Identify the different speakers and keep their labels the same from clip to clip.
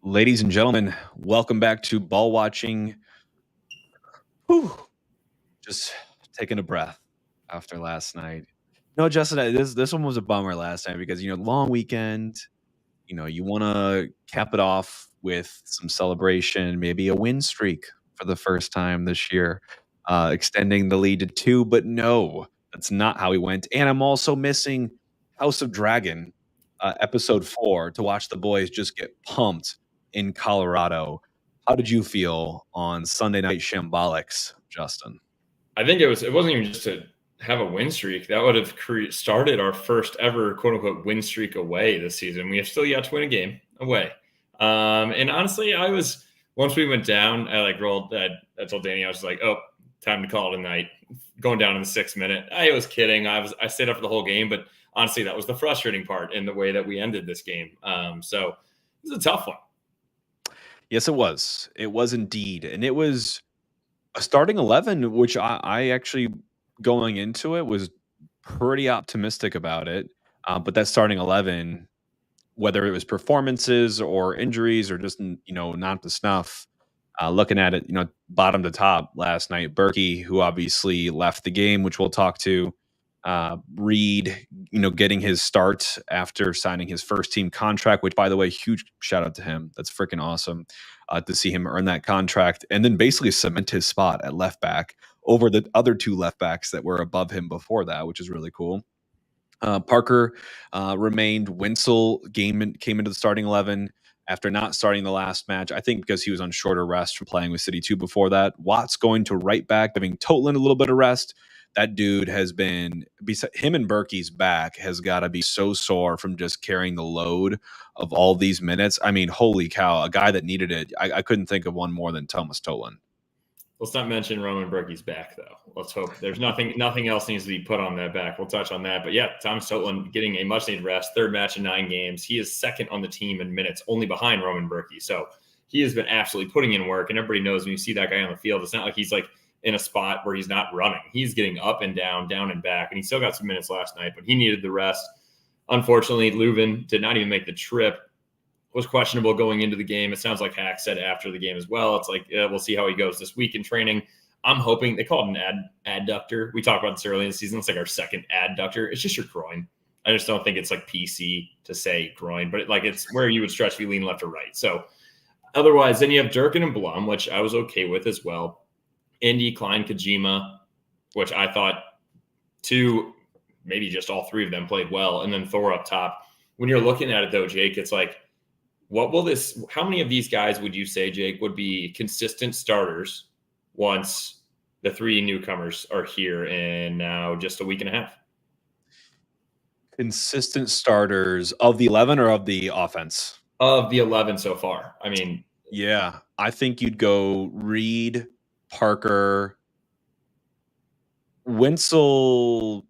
Speaker 1: Ladies and gentlemen, welcome back to Ball Watching. Whew, just taking a breath after last night. No, Justin, this one was a bummer last night because long weekend. You want to cap it off with some celebration, maybe a win streak for the first time this year, extending the lead to two. But no, that's not how we went. And I'm also missing House of Dragon, episode 4, to watch the boys just get pumped in Colorado. How did you feel on Sunday Night Shambolics, Justin?
Speaker 2: I think it wasn't even just to have a win streak. That would have started our first ever quote unquote win streak away this season. We have still yet to win a game away. And honestly, once we went down, I told Danny, I was like, oh, time to call it a night. Going down in the 6th minute. I was kidding. I stayed up for the whole game, but honestly, that was the frustrating part in the way that we ended this game. So it was a tough one.
Speaker 1: Yes, it was. It was indeed. And it was a starting 11, which I actually, going into it, was pretty optimistic about it. But that starting 11, whether it was performances or injuries or just, not the snuff, looking at it, bottom to top last night, Berkey, who obviously left the game, which we'll talk to, Reed, getting his start after signing his first team contract, which, by the way, huge shout out to him. That's freaking awesome to see him earn that contract and then basically cement his spot at left back over the other two left backs that were above him before that, which is really cool. Parker remained. Winsel came into the starting 11 after not starting the last match. I think because he was on shorter rest from playing with City 2 before that. Watt's going to right back, giving Totland a little bit of rest. That dude has been, him and Berkey's back has got to be so sore from just carrying the load of all these minutes. I mean, holy cow, a guy that needed it. I couldn't think of one more than Thomas Totland.
Speaker 2: Let's not mention Roman Berkey's back, though. Let's hope there's nothing else needs to be put on that back. We'll touch on that. But yeah, Thomas Totland getting a much-needed rest, 3rd match in 9 games. He is 2nd on the team in minutes, only behind Roman Berkey. So he has been absolutely putting in work. And everybody knows when you see that guy on the field, it's not like he's like in a spot where he's not running. He's getting up and down and back. And he still got some minutes last night, but he needed the rest. Unfortunately, Leuven did not even make the trip. Was questionable going into the game. It sounds like Hack said after the game as well. It's like, we'll see how he goes this week in training. I'm hoping they call it an adductor. We talked about this early in the season. It's like our second adductor. It's just your groin. I just don't think it's like PC to say groin, but it's where you would stretch if you lean left or right. So otherwise, then you have Durkin and Blum, which I was okay with as well. Indy, Klein, Kojima, which I thought 2, maybe just all 3 of them played well. And then Thor up top. When you're looking at it though, Jake, it's like, how many of these guys would you say, Jake, would be consistent starters once the 3 newcomers are here in now just a week and a half?
Speaker 1: Consistent starters of the 11 or of the offense?
Speaker 2: Of the 11 so far. I mean,
Speaker 1: yeah, I think you'd go Reed, Parker, Winsel.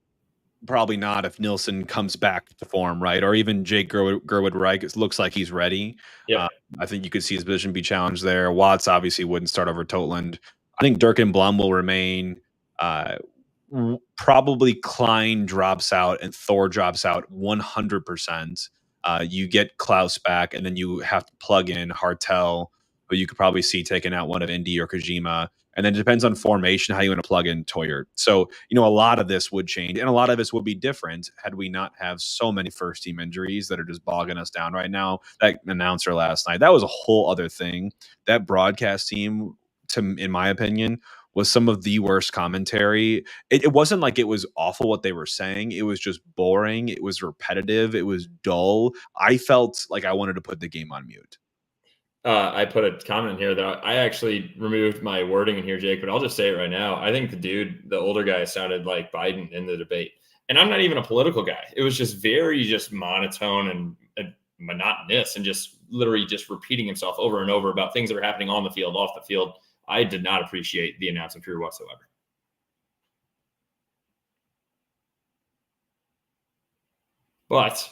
Speaker 1: Probably not if Nilsson comes back to form, right? Or even Jake Gerwood-Reich. It looks like he's ready.
Speaker 2: Yeah.
Speaker 1: I think you could see his position be challenged there. Watts obviously wouldn't start over Totland. I think Durkin Blum will remain. Probably Klein drops out and Thor drops out 100%. You get Klaus back, and then you have to plug in Hartel, but you could probably see taking out one of Indy or Kojima. And then it depends on formation, how you want to plug in Toyert. So, a lot of this would change, and a lot of this would be different had we not have so many first-team injuries that are just bogging us down right now. That announcer last night, that was a whole other thing. That broadcast team, in my opinion, was some of the worst commentary. It wasn't like it was awful what they were saying. It was just boring. It was repetitive. It was dull. I felt like I wanted to put the game on mute.
Speaker 2: I put a comment in here that I actually removed my wording in here, Jake, but I'll just say it right now. I think the older guy sounded like Biden in the debate. And I'm not even a political guy. It was just very monotone and monotonous and just literally just repeating himself over and over about things that are happening on the field, off the field. I did not appreciate the announcement crew whatsoever. But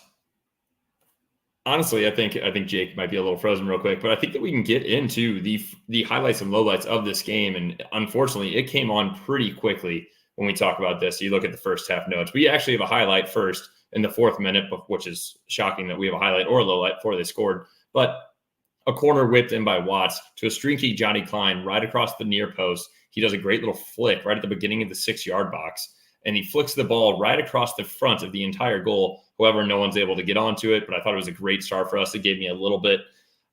Speaker 2: honestly, I think Jake might be a little frozen real quick, but I think that we can get into the highlights and lowlights of this game. And unfortunately, it came on pretty quickly when we talk about this. You look at the first half notes. We actually have a highlight first in the 4th minute, which is shocking that we have a highlight or a lowlight before they scored. But A corner whipped in by Watts to a streaky Johnny Klein right across the near post. He does a great little flick right at the beginning of the 6-yard box, and he flicks the ball right across the front of the entire goal. However, no one's able to get onto it, but I thought it was a great start for us. It gave me a little bit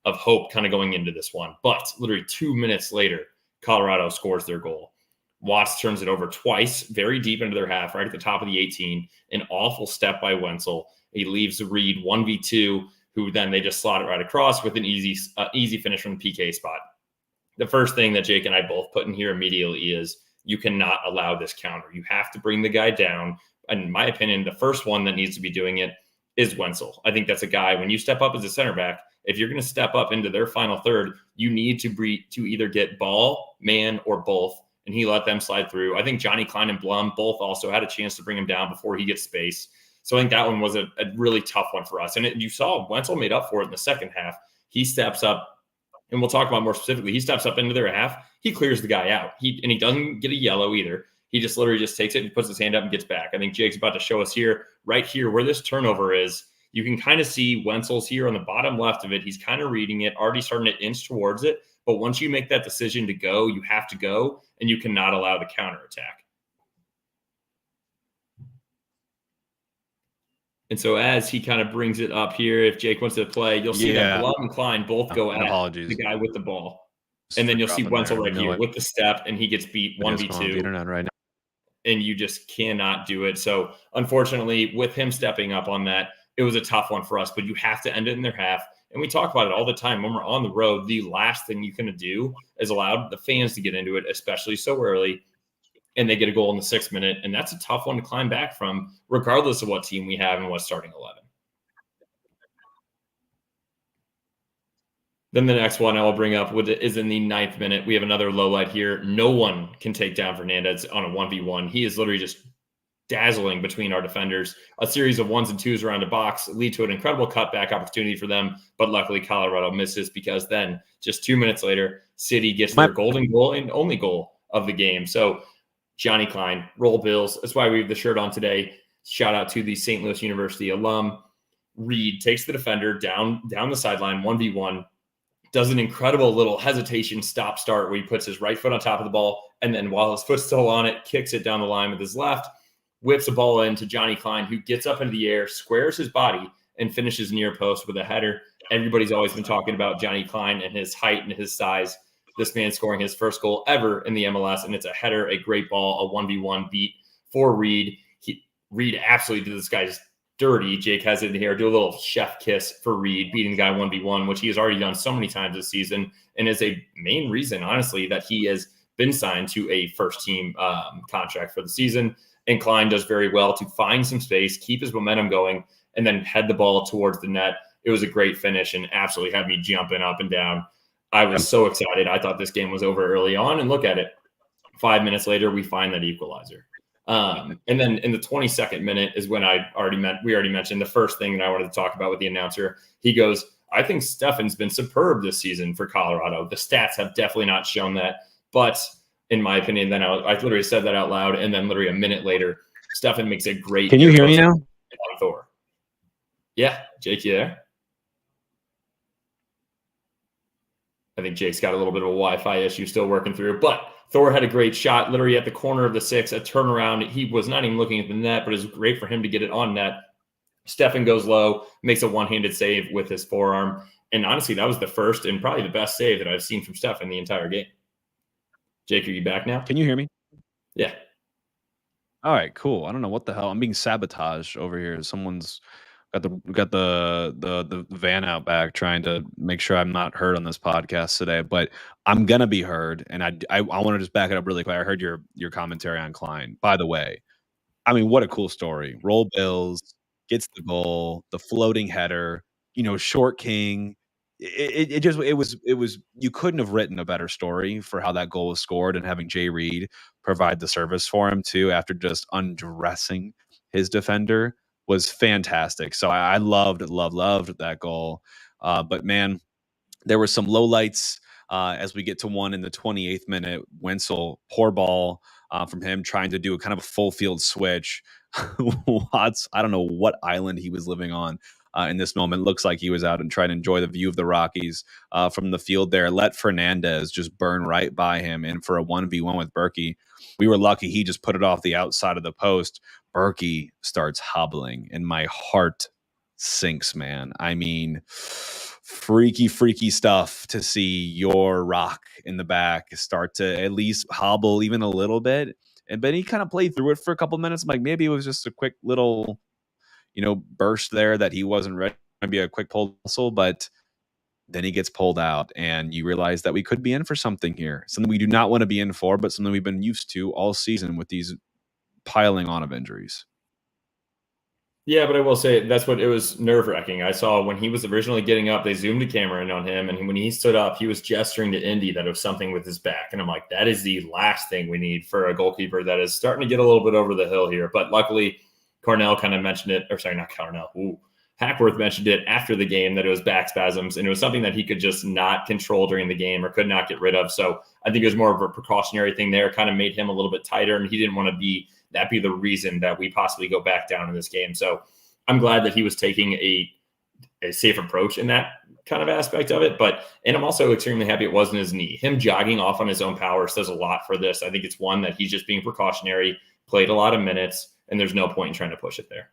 Speaker 2: of hope kind of going into this one. But literally 2 minutes later, Colorado scores their goal. Watts turns it over twice, very deep into their half, right at the top of the 18. An awful step by Wenzel. He leaves Reed 1v2, who then they just slot it right across with an easy finish from the PK spot. The first thing that Jake and I both put in here immediately is you cannot allow this counter. You have to bring the guy down. And in my opinion, the first one that needs to be doing it is Wenzel. I think that's a guy, when you step up as a center back, if you're going to step up into their final third, you need to either get ball, man, or both. And he let them slide through. I think Johnny Klein and Blum both also had a chance to bring him down before he gets space. So I think that one was a really tough one for us. And you saw Wenzel made up for it in the second half. He steps up, and we'll talk about more specifically. He steps up into their half. He clears the guy out. He doesn't get a yellow either. He just literally just takes it and puts his hand up and gets back. I think Jake's about to show us here, right here, where this turnover is. You can kind of see Wenzel's here on the bottom left of it. He's kind of reading it, already starting to inch towards it. But once you make that decision to go, you have to go, and you cannot allow the counterattack. And so as he kind of brings it up here, if Jake wants to play, you'll see that Blum and Klein both go at the guy with the ball. And then you'll see Wenzel right here with the step, and he gets beat 1v2.
Speaker 1: Right now.
Speaker 2: And you just cannot do it. So unfortunately, with him stepping up on that, it was a tough one for us, but you have to end it in their half. And we talk about it all the time. When we're on the road, the last thing you can do is allow the fans to get into it, especially so early. And they get a goal in the 6th minute. And that's a tough one to climb back from, regardless of what team we have and what starting 11. Then the next one I will bring up is in the 9th minute. We have another low light here. No one can take down Fernandez on a 1v1. He is literally just dazzling between our defenders. A series of 1s and 2s around the box lead to an incredible cutback opportunity for them. But luckily, Colorado misses, because then just 2 minutes later, City gets their golden goal and only goal of the game. So Johnny Klein, roll Bills. That's why we have the shirt on today. Shout out to the St. Louis University alum. Reed takes the defender down the sideline, 1v1, does an incredible little hesitation stop-start where he puts his right foot on top of the ball, and then while his foot's still on it, kicks it down the line with his left, whips a ball into Johnny Klein, who gets up into the air, squares his body, and finishes near post with a header. Everybody's always been talking about Johnny Klein and his height and his size. This man scoring his first goal ever in the MLS, and it's a header, a great ball, a 1v1 beat for Reed. Reed absolutely did this guy's dirty. Jake has it in here. Do a little chef kiss for Reed, beating the guy 1v1, which he has already done so many times this season, and is a main reason, honestly, that he has been signed to a first-team contract for the season. And Klein does very well to find some space, keep his momentum going, and then head the ball towards the net. It was a great finish and absolutely had me jumping up and down. I was so excited. I thought this game was over early on, and look at it. 5 minutes later, we find that equalizer. And then in the 22nd minute is when we already mentioned the first thing that I wanted to talk about with the announcer. He goes, I think Stefan's been superb this season for Colorado. The stats have definitely not shown that. But in my opinion, then I literally said that out loud. And then literally a minute later, Stefan makes a great.
Speaker 1: Can you hear me now?
Speaker 2: Thor. Yeah. Jake, you there? I think Jake's got a little bit of a Wi-Fi issue still working through, but Thor had a great shot, literally at the corner of the 6, a turnaround. He was not even looking at the net, but it was great for him to get it on net. Stefan goes low, makes a one-handed save with his forearm. And honestly, that was the first and probably the best save that I've seen from Stefan the entire game. Jake, are you back now?
Speaker 1: Can you hear me?
Speaker 2: Yeah.
Speaker 1: All right, cool. I don't know what the hell. I'm being sabotaged over here. Someone's got the van out back trying to make sure I'm not heard on this podcast today, but I'm gonna be heard. And I want to just back it up really quick. I heard your commentary on Klein. By the way, I mean, what a cool story. Roll Bills, gets the goal, the floating header, short king. It was you couldn't have written a better story for how that goal was scored, and having Jay Reed provide the service for him too after just undressing his defender was fantastic. So I loved that goal. But man, there were some lowlights as we get to one in the 28th minute. Wenzel, poor ball from him trying to do a kind of a full field switch. Watts, I don't know what island he was living on. in this moment. Looks like he was out and trying to enjoy the view of the Rockies from the field there. Let Fernandez just burn right by him. And for a 1v1 with Berkey, we were lucky he just put it off the outside of the post. Berkey starts hobbling, and my heart sinks, man. I mean, freaky stuff to see your rock in the back start to at least hobble even a little bit. And then he kind of played through it for a couple minutes. I'm like, maybe it was just a quick little, burst there that he wasn't ready. Maybe a quick pull muscle, but then he gets pulled out, and you realize that we could be in for something here. Something we do not want to be in for, but something we've been used to all season with these piling on of injuries.
Speaker 2: Yeah, but I will say that's what it was nerve-wracking. I saw when he was originally getting up, they zoomed a camera in on him, and when he stood up, he was gesturing to Indy that it was something with his back. And I'm like, that is the last thing we need for a goalkeeper that is starting to get a little bit over the hill here. But luckily, Cornell kind of mentioned it, or sorry, not Cornell. Hackworth mentioned it after the game that it was back spasms, and it was something that he could just not control during the game or could not get rid of. So I think it was more of a precautionary thing there, kind of made him a little bit tighter, and he didn't want to be the reason that we possibly go back down in this game. So I'm glad that he was taking a safe approach in that kind of aspect of it. And I'm also extremely happy it wasn't his knee. Him jogging off on his own power says a lot for this. I think it's one that he's just being precautionary, played a lot of minutes, and there's no point in trying to push it there.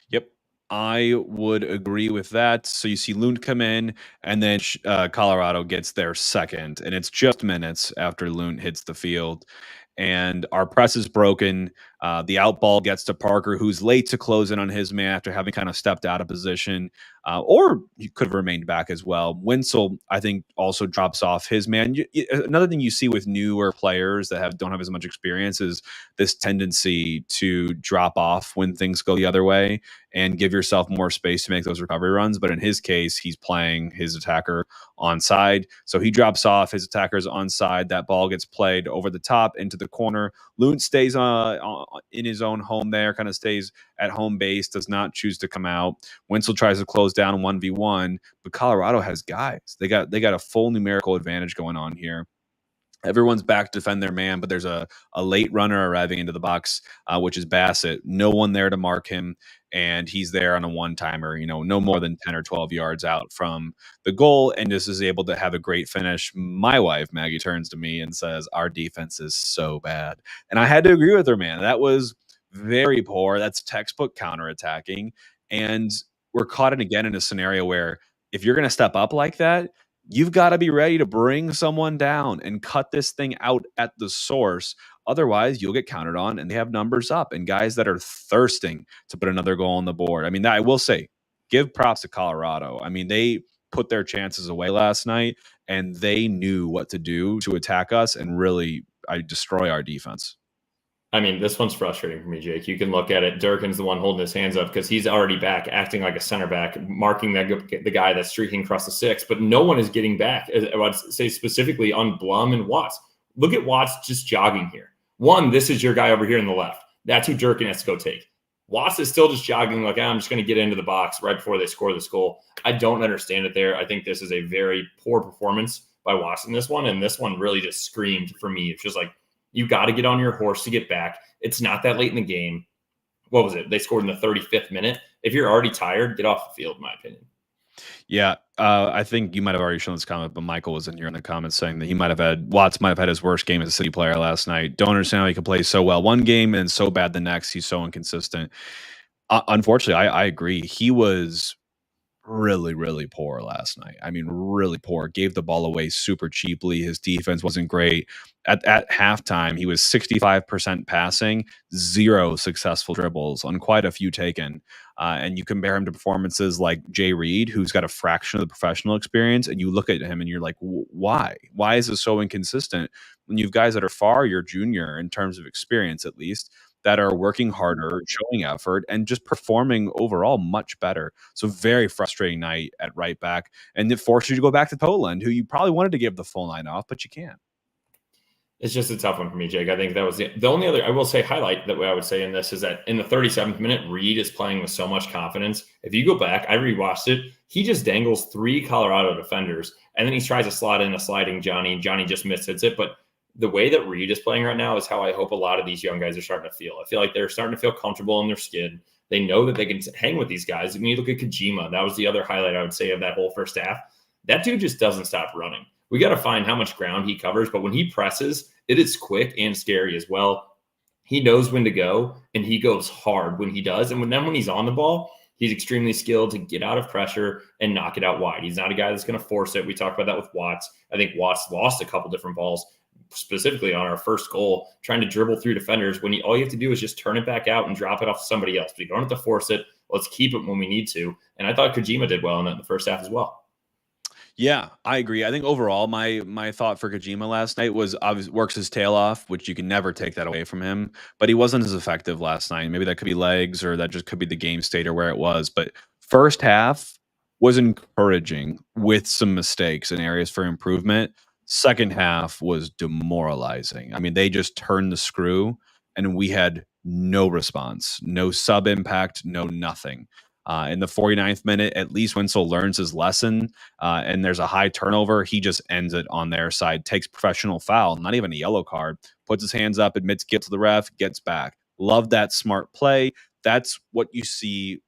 Speaker 1: Yep. I would agree with that. So you see Lund come in, and then Colorado gets their second, and it's just minutes after Lund hits the field. And our press is broken. The out ball gets to Parker, who's late to close in on his man after having kind of stepped out of position, or he could have remained back as well. Winsel, I think, also drops off his man. Another thing you see with newer players that don't have as much experience is this tendency to drop off when things go the other way and give yourself more space to make those recovery runs. But in his case, he's playing his attacker onside. So he drops off, his attacker's onside. That ball gets played over the top into the corner. Lund stays in his own home there, kind of stays at home base, does not choose to come out. Winsel tries to close down 1v1, but Colorado has guys. They got a full numerical advantage going on here. Everyone's back to defend their man, but there's a late runner arriving into the box, which is Bassett. No one there to mark him, and he's there on a one-timer, no more than 10 or 12 yards out from the goal, and just is able to have a great finish. My wife, Maggie, turns to me and says, our defense is so bad. And I had to agree with her, man. That was very poor. That's textbook counterattacking. And we're caught again in a scenario where if you're going to step up like that, you've got to be ready to bring someone down and cut this thing out at the source. Otherwise, you'll get counted on, and they have numbers up and guys that are thirsting to put another goal on the board. I mean, I will say, give props to Colorado. I mean, they put their chances away last night, and they knew what to do to attack us and really destroy our defense.
Speaker 2: I mean, this one's frustrating for me, Jake. You can look at it. Durkin's the one holding his hands up because he's already back, acting like a center back, marking the guy that's streaking across the six. But no one is getting back. I would say specifically on Blum and Watts. Look at Watts just jogging here. One, this is your guy over here on the left. That's who Durkin has to go take. Watts is still just jogging like, I'm just going to get into the box right before they score this goal. I don't understand it there. I think this is a very poor performance by Watts in this one. And this one really just screamed for me. It's just like, you got to get on your horse to get back. It's not that late in the game. What was it? They scored in the 35th minute. If you're already tired, get off the field, in my opinion.
Speaker 1: Yeah, I think you might have already shown this comment, but Michael was in here in the comments saying that Watts might have had his worst game as a City player last night. Don't understand how he can play so well one game and so bad the next. He's so inconsistent. Unfortunately, I agree. He was really, really poor last night. I mean, really poor. Gave the ball away super cheaply. His defense wasn't great. At halftime, he was 65% passing, 0 successful dribbles on quite a few taken. And you compare him to performances like Jay Reed, who's got a fraction of the professional experience, and you look at him and you're like, why? Why is this so inconsistent when you've guys that are far your junior in terms of experience, at least, that are working harder, showing effort, and just performing overall much better. So very frustrating night at right back. And it forced you to go back to Toland, who you probably wanted to give the full line off, but you can't.
Speaker 2: It's just a tough one for me, Jake. I think that was the only other, I will say, highlight that I would say in this is that in the 37th minute, Reed is playing with so much confidence. If you go back, I rewatched it. He just dangles 3 Colorado defenders, and then he tries to slot in a sliding Johnny. Johnny just mishits it, but the way that Reed is playing right now is how I hope a lot of these young guys are starting to feel. I feel like they're starting to feel comfortable in their skin. They know that they can hang with these guys. I mean, you look at Kojima. That was the other highlight I would say of that whole first half. That dude just doesn't stop running. We got to find how much ground he covers, but when he presses, it is quick and scary as well. He knows when to go, and he goes hard when he does. And when he's on the ball, he's extremely skilled to get out of pressure and knock it out wide. He's not a guy that's going to force it. We talked about that with Watts. I think Watts lost a couple different balls, specifically on our first goal, trying to dribble through defenders when all you have to do is just turn it back out and drop it off to somebody else. But you don't have to force it. Let's keep it when we need to. And I thought Kojima did well in that in the first half as well.
Speaker 1: Yeah, I agree. I think overall, my thought for Kojima last night was obviously works his tail off, which you can never take that away from him. But he wasn't as effective last night. Maybe that could be legs, or that just could be the game state or where it was. But first half was encouraging with some mistakes and areas for improvement. Second half was demoralizing. I mean, they just turned the screw, and we had no response, no sub impact, no nothing. In the 49th minute, at least Winslow learns his lesson, and there's a high turnover. He just ends it on their side, takes professional foul, not even a yellow card, puts his hands up, admits guilt to the ref, gets back. Love that smart play. That's what you see.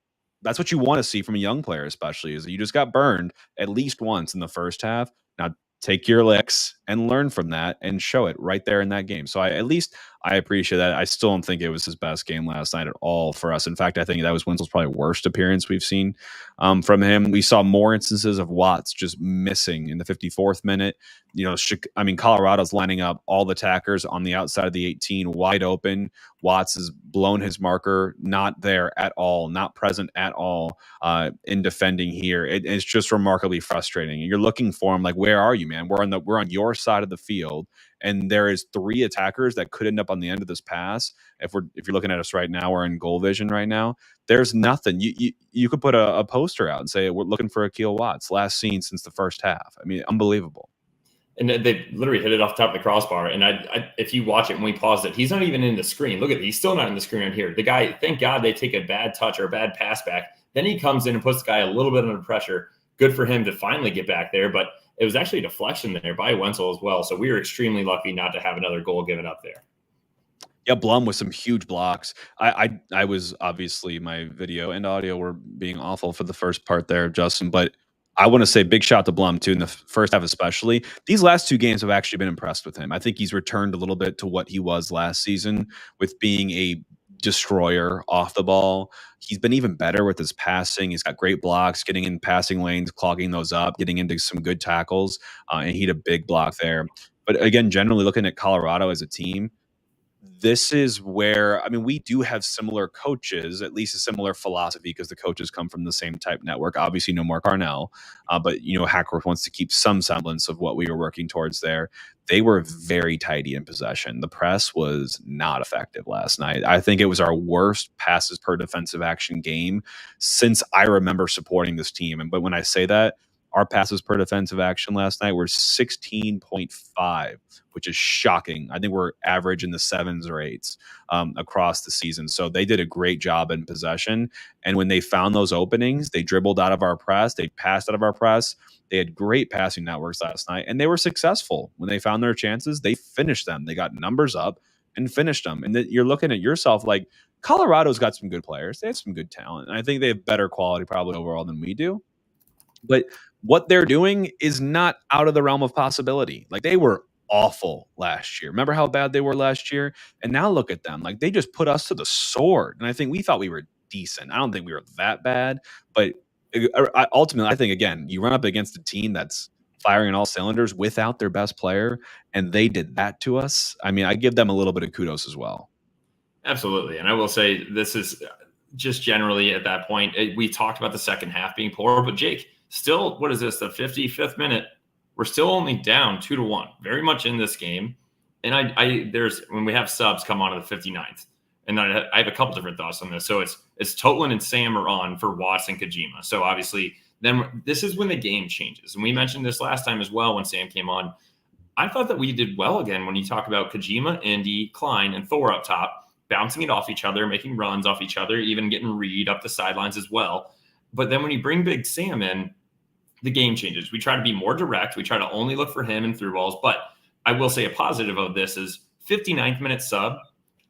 Speaker 1: That's what you want to see from a young player, especially, is that you just got burned at least once in the first half. Now take your licks and learn from that and show it right there in that game. So at least I appreciate that. I still don't think it was his best game last night at all for us. In fact, I think that was Winslow's probably worst appearance we've seen from him. We saw more instances of Watts just missing in the 54th minute. Colorado's lining up all the attackers on the outside of the 18 wide open. Watts has blown his marker, not there at all, not present at all in defending here. It's just remarkably frustrating. You're looking for him, like, where are you, man? We're on your side of the field, and there is 3 attackers that could end up on the end of this pass. If you're looking at us right now, we're in goal vision right now. There's nothing. You could put a poster out and say, we're looking for Akil Watts, last seen since the first half. I mean, unbelievable.
Speaker 2: And they literally hit it off the top of the crossbar. And if you watch it when we paused it, he's not even in the screen. Look at it. He's still not in the screen right here. The guy, thank God they take a bad touch or a bad pass back. Then he comes in and puts the guy a little bit under pressure. Good for him to finally get back there. But it was actually a deflection there by Wenzel as well. So we were extremely lucky not to have another goal given up there.
Speaker 1: Yeah, Blum with some huge blocks. I was obviously, my video and audio were being awful for the first part there, Justin, but I want to say big shout to Blum too in the first half, especially. These last 2 games have actually been impressed with him. I think he's returned a little bit to what he was last season with being a destroyer off the ball. He's been even better with his passing. He's got great blocks, getting in passing lanes, clogging those up, getting into some good tackles, and he had a big block there. But again, generally looking at Colorado as a team, this is where, I mean, we do have similar coaches, at least a similar philosophy, because the coaches come from the same type network. Obviously, no Mark Arnell, but Hackworth wants to keep some semblance of what we were working towards there. They were very tidy in possession. The press was not effective last night. I think it was our worst passes per defensive action game since I remember supporting this team. But when I say that, our passes per defensive action last night were 16.5, which is shocking. I think we're average in the 7s or 8s across the season. So they did a great job in possession. And when they found those openings, they dribbled out of our press. They passed out of our press. They had great passing networks last night, and they were successful. When they found their chances, they finished them. They got numbers up and finished them. And you're looking at yourself like, Colorado's got some good players. They have some good talent. And I think they have better quality probably overall than we do. But what they're doing is not out of the realm of possibility. Like, they were awful last year. Remember how bad they were last year? And now look at them. Like, they just put us to the sword. And I think we thought we were decent. I don't think we were that bad. But ultimately, I think, again, you run up against a team that's firing on all cylinders without their best player, and they did that to us. I mean, I give them a little bit of kudos as well.
Speaker 2: Absolutely. And I will say this is just generally at that point, we talked about the second half being poor, but Jake, still, what is this, the 55th minute? We're still only down 2-1, very much in this game. And there's when we have subs come on to the 59th, and I have a couple different thoughts on this. So it's Totland and Sam are on for Watts and Kojima. So obviously, then this is when the game changes. And we mentioned this last time as well when Sam came on. I thought that we did well again when you talk about Kojima, Indy, Klein, and Thor up top, bouncing it off each other, making runs off each other, even getting Reed up the sidelines as well. But then when you bring Big Sam in, the game changes. We try to be more direct. We try to only look for him and through balls. But I will say a positive of this is 59th minute sub.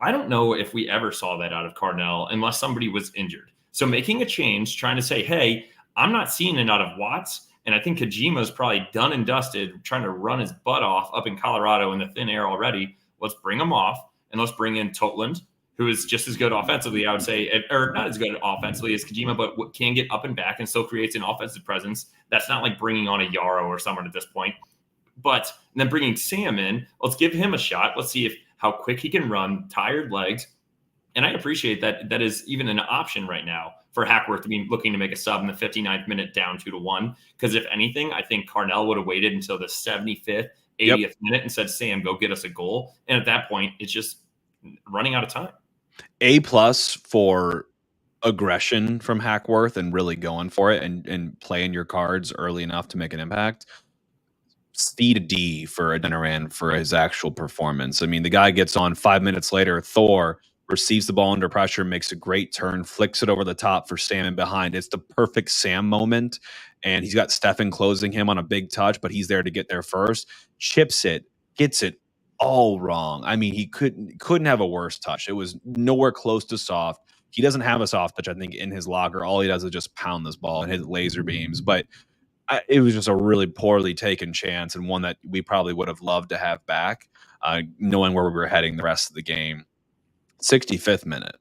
Speaker 2: I don't know if we ever saw that out of Cardinal unless somebody was injured. So making a change, trying to say, hey, I'm not seeing it out of Watts. And I think Kojima's probably done and dusted, trying to run his butt off up in Colorado in the thin air already. Let's bring him off and let's bring in Totland, who is just as good offensively, I would say, or not as good offensively as Kojima, but can get up and back and still creates an offensive presence. That's not like bringing on a Yarrow or someone at this point. But then bringing Sam in, let's give him a shot. Let's see how quick he can run, tired legs. And I appreciate that is even an option right now for Hackworth to be looking to make a sub in the 59th minute down 2-1. Because if anything, I think Carnell would have waited until the 75th, 80th minute and said, Sam, go get us a goal. And at that point, it's just running out of time.
Speaker 1: A+ for aggression from Hackworth and really going for it and playing your cards early enough to make an impact. C to D for Adeniran for his actual performance. I mean, the guy gets on 5 minutes later. Thor receives the ball under pressure, makes a great turn, flicks it over the top for Sam in behind. It's the perfect Sam moment. And he's got Stefan closing him on a big touch, but he's there to get there first. Chips it, gets it all wrong. I mean, he couldn't have a worse touch. It was nowhere close to soft. He doesn't have a soft touch, I think, in his locker. All he does is just pound this ball and hit laser beams. But it was just a really poorly taken chance and one that we probably would have loved to have back, knowing where we were heading the rest of the game. 65th minute,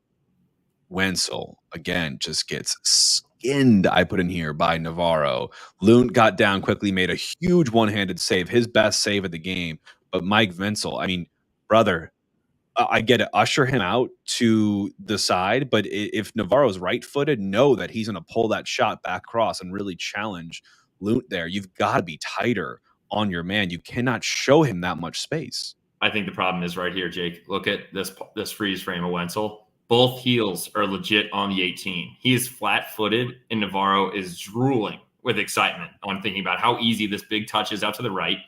Speaker 1: Wenzel, again, just gets skinned, I put in here, by Navarro. Lund got down quickly, made a huge one-handed save, his best save of the game. But Mike Wenzel, I mean, brother, I get it. Usher him out to the side, but if Navarro's right-footed, know that he's going to pull that shot back across and really challenge Lund there. You've got to be tighter on your man. You cannot show him that much space.
Speaker 2: I think the problem is right here, Jake. Look at this freeze frame of Wenzel. Both heels are legit on the 18. He is flat-footed, and Navarro is drooling with excitement on thinking about how easy this big touch is out to the right.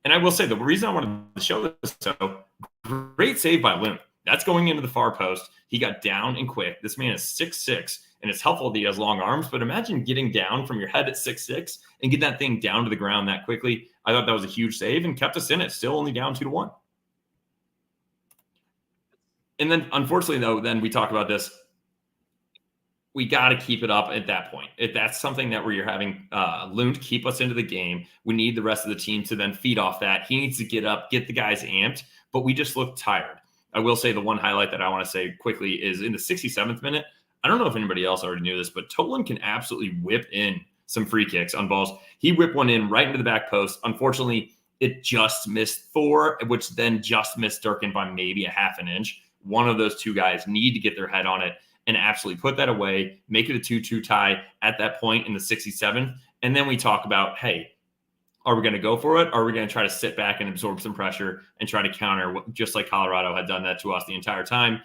Speaker 2: And I will say, the reason I wanted to show this, so great save by Lund. That's going into the far post. He got down and quick. This man is 6'6", and it's helpful that he has long arms, but imagine getting down from your head at 6'6" and get that thing down to the ground that quickly. I thought that was a huge save and kept us in it, still only down 2-1. And then, unfortunately, though, then we talk about this. We got to keep it up at that point. If that's something that where you're having Lund keep us into the game, we need the rest of the team to then feed off that. He needs to get up, get the guys amped, but we just look tired. I will say the one highlight that I want to say quickly is in the 67th minute. I don't know if anybody else already knew this, but Toland can absolutely whip in some free kicks on balls. He whipped one in right into the back post. Unfortunately, it just missed Thor, which then just missed Durkin by maybe a half an inch. One of those two guys need to get their head on it and absolutely put that away, make it a 2-2 tie at that point in the 67th. And then we talk about, hey, are we going to go for it? Or are we going to try to sit back and absorb some pressure and try to counter, just like Colorado had done that to us the entire time?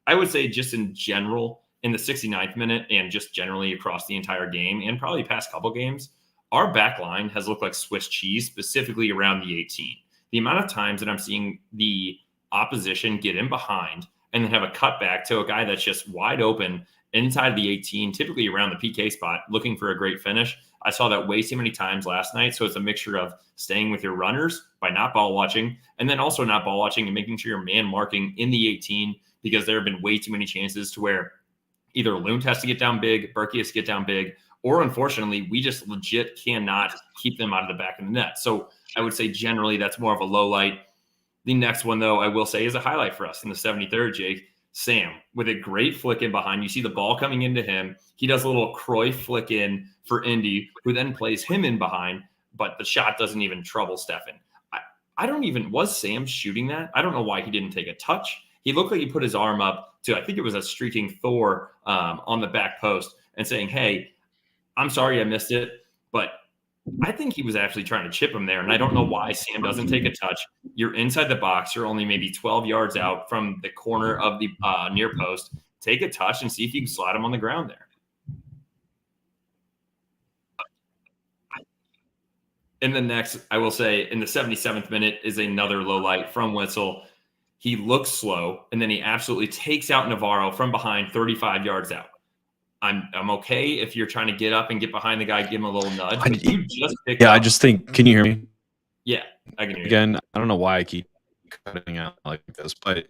Speaker 2: I would say just in general, in the 69th minute and just generally across the entire game and probably past couple games, our back line has looked like Swiss cheese, specifically around the 18. The amount of times that I'm seeing the opposition get in behind and then have a cutback to a guy that's just wide open inside of the 18, typically around the PK spot, looking for a great finish. I saw that way too many times last night. So it's a mixture of staying with your runners by not ball watching, and then also not ball watching and making sure you're man marking in the 18, because there have been way too many chances to where either Lund has to get down big, Berkey has to get down big, or unfortunately, we just legit cannot keep them out of the back of the net. So I would say generally that's more of a low light. The next one, though, I will say is a highlight for us in the 73rd, Jake. Sam with a great flick in behind. You see the ball coming into him. He does a little Cruyff flick in for Indy, who then plays him in behind, but the shot doesn't even trouble Stefan. I don't even, was Sam shooting that? I don't know why he didn't take a touch. He looked like he put his arm up to, I think it was a streaking Thor on the back post and saying, hey, I'm sorry I missed it, but I think he was actually trying to chip him there, and I don't know why Sam doesn't take a touch. You're inside the box. You're only maybe 12 yards out from the corner of the near post. Take a touch and see if you can slide him on the ground there. And then next, I will say, in the 77th minute is another low light from Wetzel. He looks slow, and then he absolutely takes out Navarro from behind 35 yards out. I'm okay if you're trying to get up and get behind the guy, give him a little nudge. But you just pick up.
Speaker 1: I just think, can you hear me?
Speaker 2: Yeah, I can hear you.
Speaker 1: Again, I don't know why I keep cutting out like this, but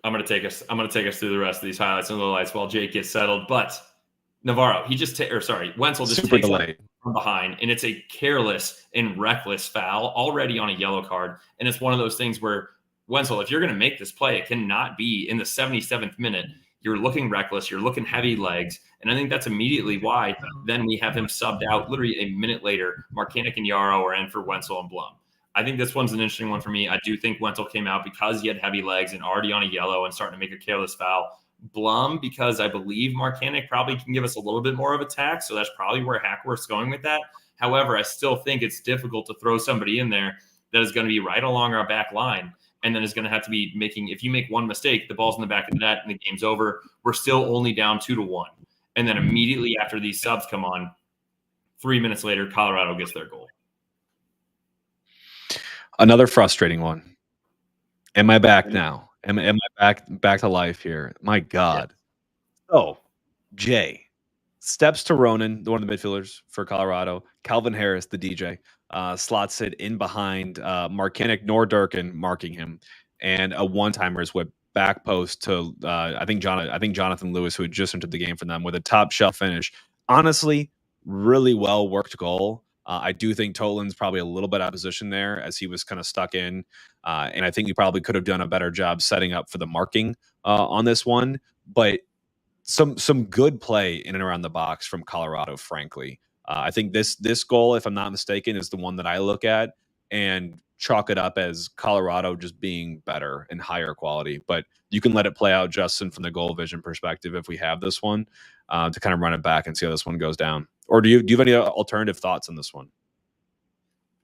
Speaker 2: I'm gonna take us through the rest of these highlights and lowlights while Jake gets settled. But Navarro, Wenzel just
Speaker 1: Super
Speaker 2: takes one
Speaker 1: delayed.
Speaker 2: from behind, and it's a careless and reckless foul already on a yellow card. And it's one of those things where Wenzel, if you're going to make this play, it cannot be in the 77th minute. You're looking reckless. You're looking heavy legs. And I think that's immediately why then we have him subbed out literally a minute later. Marcanic and Yarrow are in for Wenzel and Blum. I think this one's an interesting one for me. I do think Wenzel came out because he had heavy legs and already on a yellow and starting to make a careless foul. Blum, because I believe Marcanic probably can give us a little bit more of a tack. So that's probably where Hackworth's going with that. However, I still think it's difficult to throw somebody in there that is going to be right along our back line and then is going to have to be making, if you make one mistake, the ball's in the back of the net and the game's over. We're still only down 2-1. And then immediately after these subs come on, 3 minutes later, Colorado gets their goal.
Speaker 1: Another frustrating one. Am I back now? Am I back to life here? My God. Yeah. So, Jay steps to Ronan, one of the midfielders for Colorado. Calvin Harris, the DJ, slots it in behind Marcanic nor Durkin marking him, and a one-timer is whipped back post to I think Jonathan Lewis, who had just entered the game for them with a top shelf finish. Honestly, really well worked goal. I do think Toland's probably a little bit out of position there as he was kind of stuck in, and I think he probably could have done a better job setting up for the marking on this one, but some good play in and around the box from Colorado, frankly. I think this goal, if I'm not mistaken, is the one that I look at and chalk it up as Colorado just being better and higher quality. But you can let it play out, Justin, from the goal vision perspective if we have this one, to kind of run it back and see how this one goes down. Or do you have any alternative thoughts on this one?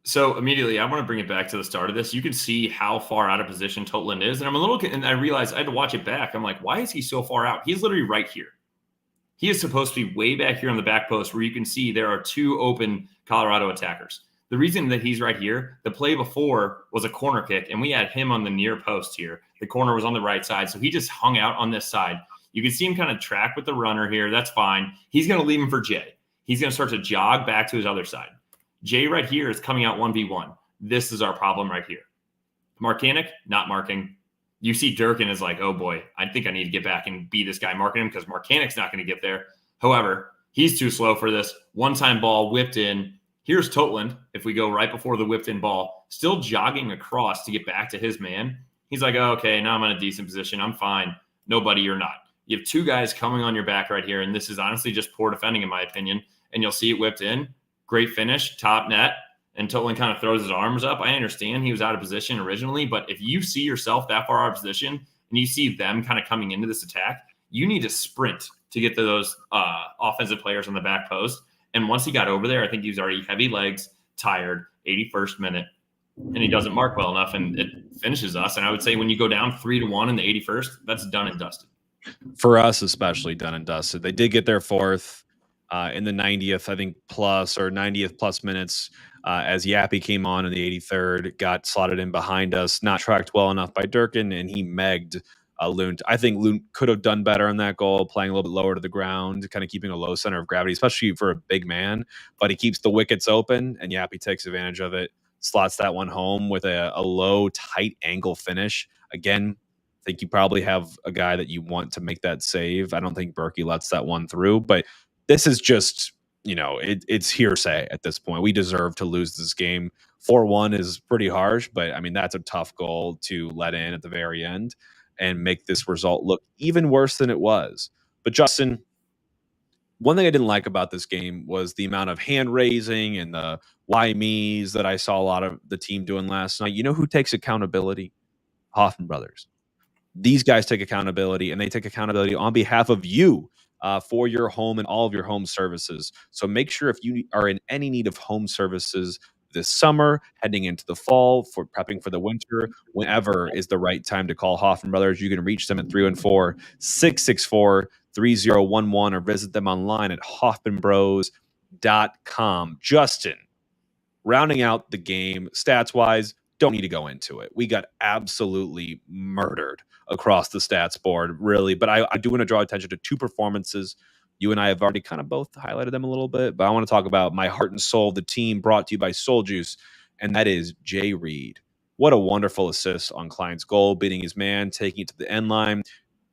Speaker 2: So immediately, I want to bring it back to the start of this. You can see how far out of position Toland is, and and I realized I had to watch it back. I'm like, why is he so far out? He's literally right here. He is supposed to be way back here on the back post where you can see there are two open Colorado attackers. The reason that he's right here, the play before was a corner kick, and we had him on the near post here. The corner was on the right side, so he just hung out on this side. You can see him kind of track with the runner here. That's fine. He's going to leave him for Jay. He's going to start to jog back to his other side. Jay right here is coming out 1v1. This is our problem right here. Marcanic, not marking. You see Durkin is like, oh boy, I think I need to get back and be this guy marking him because Marcanic's not going to get there. However, he's too slow for this. One-time ball whipped in. Here's Toland, if we go right before the whipped in ball, still jogging across to get back to his man. He's like, oh, okay, now I'm in a decent position. I'm fine. Nobody, you're not. You have two guys coming on your back right here, and this is honestly just poor defending in my opinion, and you'll see it whipped in. Great finish, top net, and Toland kind of throws his arms up. I understand he was out of position originally, but if you see yourself that far out of position and you see them kind of coming into this attack, you need to sprint to get to those offensive players on the back post. And once he got over there, I think he was already heavy legs, tired, 81st minute, and he doesn't mark well enough, and it finishes us. And I would say when you go down 3-1 in the 81st, that's done and dusted.
Speaker 1: For us, especially done and dusted. They did get their fourth in the 90th, I think, plus or 90th plus minutes as Yappy came on in the 83rd, got slotted in behind us, not tracked well enough by Durkin, and he megged Lund. I think Lund could have done better on that goal, playing a little bit lower to the ground, kind of keeping a low center of gravity, especially for a big man. But he keeps the wickets open, and Yappy takes advantage of it, slots that one home with a low, tight angle finish. Again, I think you probably have a guy that you want to make that save. I don't think Berkey lets that one through, but this is just, it's hearsay at this point. We deserve to lose this game. 4-1 is pretty harsh, but I mean, that's a tough goal to let in at the very end and make this result look even worse than it was. But Justin, one thing I didn't like about this game was the amount of hand raising and the why me's that I saw a lot of the team doing last night. You know who takes accountability? Hoffman brothers. These guys take accountability, and they take accountability on behalf of you for your home and all of your home services. So make sure if you are in any need of home services this summer, heading into the fall, for prepping for the winter, whenever is the right time to call Hoffman Brothers. You can reach them at 314-664-3011 or visit them online at hoffmanbros.com. Justin, rounding out the game, stats-wise, don't need to go into it. We got absolutely murdered across the stats board, really. But I do want to draw attention to two performances. You and I have already kind of both highlighted them a little bit, but I want to talk about my heart and soul, the team brought to you by Soul Juice, and that is Jay Reed. What a wonderful assist on Klein's goal, beating his man, taking it to the end line,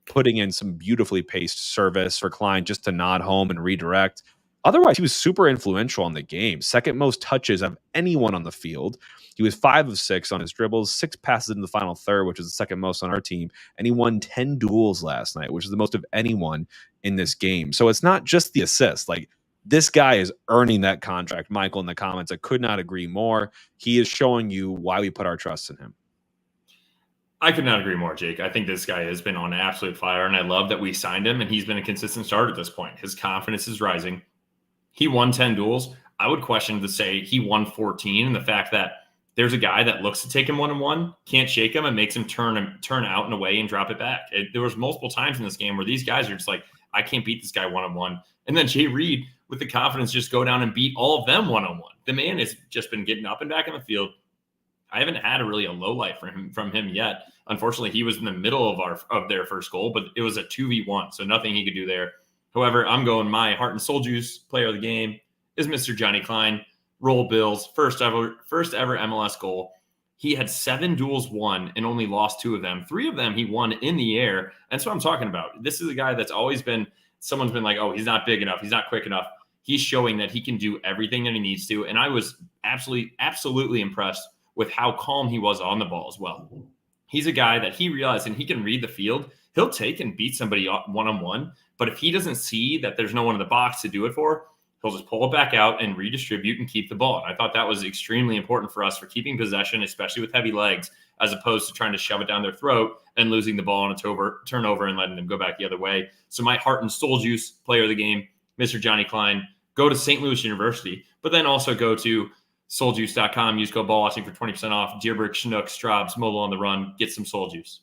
Speaker 1: putting in some beautifully paced service for Klein just to nod home and redirect. Otherwise, he was super influential on the game. Second most touches of anyone on the field. He was 5 of 6 on his dribbles, 6 passes in the final third, which is the second most on our team. And he won 10 duels last night, which is the most of anyone in this game. So it's not just the assist. Like, this guy is earning that contract. Michael in the comments, I could not agree more. He is showing you why we put our trust in him.
Speaker 2: I could not agree more, Jake. I think this guy has been on absolute fire, and I love that we signed him, and he's been a consistent starter at this point. His confidence is rising. He won 10 duels. I would question to say he won 14, and the fact that there's a guy that looks to take him one-on-one, can't shake him, and makes him turn out and away and drop it back. There was multiple times in this game where these guys are just like, I can't beat this guy one-on-one. And then Jay Reed, with the confidence, just go down and beat all of them one-on-one. The man has just been getting up and back in the field. I haven't had a low light from him yet. Unfortunately, he was in the middle of their first goal, but it was a 2v1, so nothing he could do there. However, I'm going my heart and soul juice player of the game is Mr. Johnny Klein. Roll Bills, first ever MLS goal. He had 7 duels won and only lost 2 of them. 3 of them he won in the air. That's what I'm talking about. This is a guy that's always been, someone's been like, oh, he's not big enough. He's not quick enough. He's showing that he can do everything that he needs to. And I was absolutely impressed with how calm he was on the ball as well. He's a guy that he realized, and he can read the field. He'll take and beat somebody one-on-one. But if he doesn't see that there's no one in the box to do it for, he'll just pull it back out and redistribute and keep the ball. And I thought that was extremely important for us for keeping possession, especially with heavy legs, as opposed to trying to shove it down their throat and losing the ball on a turnover and letting them go back the other way. So my heart and soul juice player of the game, Mr. Johnny Klein, go to St. Louis University, but then also go to souljuice.com, use code BALLWATCHING for 20% off. Deerberg, Chinook, Straubs, Mobile on the Run, get some soul juice.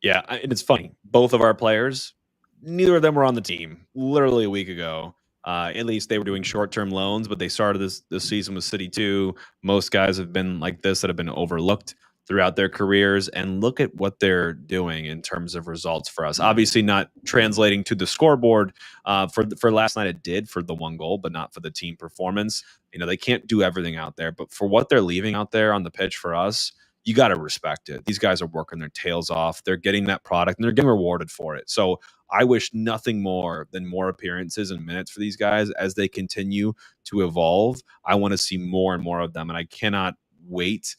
Speaker 1: Yeah, and it's funny. Both of our players, neither of them were on the team literally a week ago. At least they were doing short-term loans, but they started this season with City 2. Most guys have been like this that have been overlooked throughout their careers, and look at what they're doing in terms of results for us. Obviously not translating to the scoreboard. For last night, it did for the 1 goal, but not for the team performance. You know, they can't do everything out there, but for what they're leaving out there on the pitch for us, you got to respect it. These guys are working their tails off. They're getting that product, and they're getting rewarded for it. So I wish nothing more than more appearances and minutes for these guys as they continue to evolve. I want to see more and more of them, and I cannot wait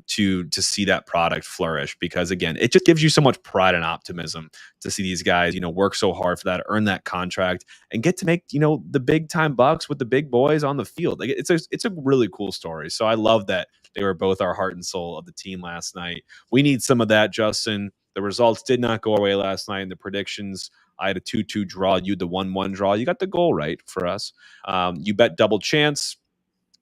Speaker 1: to see that product flourish, because again, it just gives you so much pride and optimism to see these guys, work so hard for that, earn that contract, and get to make, the big time bucks with the big boys on the field. Like it's a really cool story. So I love that they were both our heart and soul of the team last night. We need some of that, Justin. The results did not go our way last night in the predictions. I had a 2-2 draw. You had the 1-1 draw. You got the goal right for us. You bet double chance.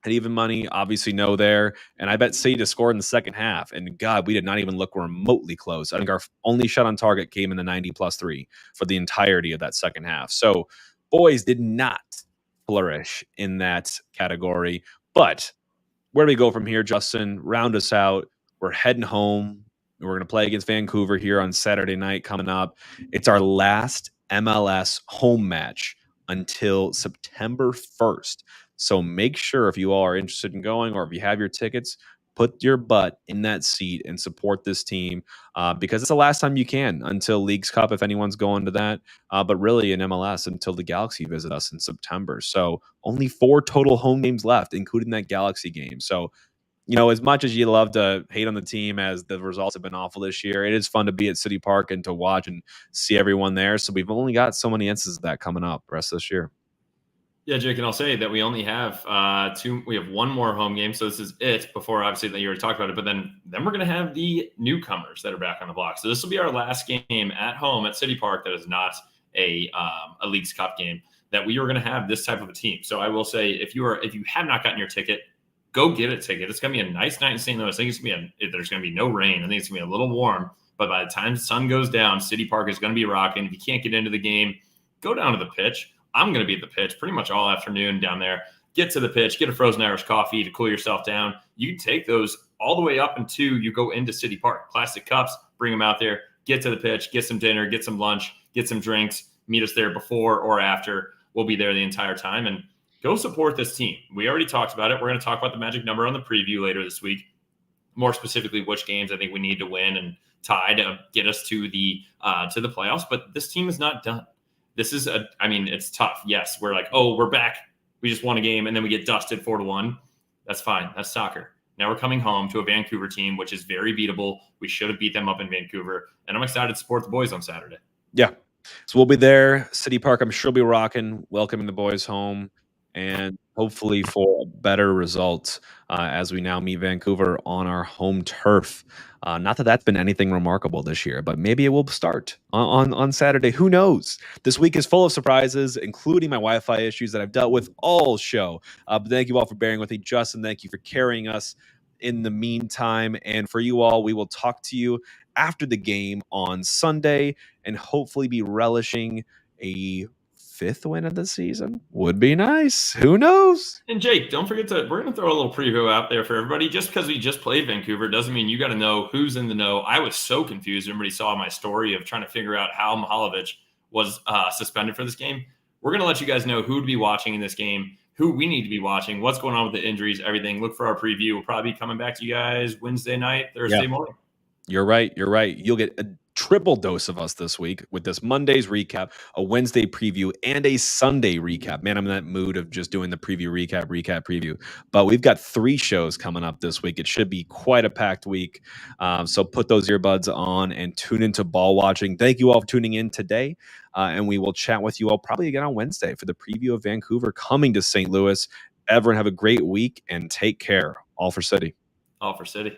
Speaker 1: And even money, obviously no there. And I bet City to score in the second half. And God, we did not even look remotely close. I think our only shot on target came in the 90+3 for the entirety of that second half. So boys did not flourish in that category. But where do we go from here, Justin? Round us out. We're heading home. We're going to play against Vancouver here on Saturday night coming up. It's our last MLS home match until September 1st. So make sure, if you all are interested in going, or if you have your tickets, put your butt in that seat and support this team, because it's the last time you can until Leagues Cup, if anyone's going to that, but really in MLS until the Galaxy visit us in September. So only 4 total home games left, including that Galaxy game. So, as much as you love to hate on the team as the results have been awful this year, it is fun to be at City Park and to watch and see everyone there. So we've only got so many instances of that coming up the rest of this year.
Speaker 2: Yeah, Jake, and I'll say that we only have we have 1 more home game. So this is it before, obviously, that you already talked about it. But then we're going to have the newcomers that are back on the block. So this will be our last game at home at City Park that is not a Leagues Cup game, that we are going to have this type of a team. So I will say, if you have not gotten your ticket, go get a ticket. It's going to be a nice night in St. Louis. I think there's going to be no rain. I think it's going to be a little warm. But by the time the sun goes down, City Park is going to be rocking. If you can't get into the game, go down to the pitch. I'm going to be at the pitch pretty much all afternoon down there. Get to the pitch, get a frozen Irish coffee to cool yourself down. You take those all the way up until you go into City Park. Plastic cups, bring them out there, get to the pitch, get some dinner, get some lunch, get some drinks, meet us there before or after. We'll be there the entire time, and go support this team. We already talked about it. We're going to talk about the magic number on the preview later this week. more specifically which games I think we need to win and tie to get us to the playoffs. But this team is not done. This is it's tough. Yes, we're like, oh, we're back. We just won a game and then we get dusted 4-1. That's fine. That's soccer. Now we're coming home to a Vancouver team, which is very beatable. We should have beat them up in Vancouver. And I'm excited to support the boys on Saturday.
Speaker 1: Yeah. So we'll be there. City Park, I'm sure will be rocking, welcoming the boys home, and hopefully for a better result as we now meet Vancouver on our home turf. Not that that's been anything remarkable this year, but maybe it will start on Saturday. Who knows? This week is full of surprises, including my Wi-Fi issues that I've dealt with all show. But thank you all for bearing with me. Justin, thank you for carrying us in the meantime. And for you all, we will talk to you after the game on Sunday and hopefully be relishing a 5th win of the season. Would be nice. Who knows?
Speaker 2: And Jake, don't forget we're going to throw a little preview out there for everybody. Just because we just played Vancouver doesn't mean you got to know who's in the know. I was so confused. Everybody saw my story of trying to figure out how Mihalovic was suspended for this game. We're going to let you guys know who to be watching in this game, who we need to be watching, what's going on with the injuries, everything. Look for our preview. We'll probably be coming back to you guys Wednesday night, Thursday morning.
Speaker 1: You're right. You're right. You'll get a triple dose of us this week with this Monday's recap, a Wednesday preview, and a Sunday recap. Man, I'm in that mood of just doing the preview, recap, preview. But we've got 3 shows coming up this week. It should be quite a packed week. So put those earbuds on and tune into ball watching. Thank you all for tuning in today. And we will chat with you all probably again on Wednesday for the preview of Vancouver coming to St. Louis. Everyone have a great week and take care. All for City.
Speaker 2: All for City.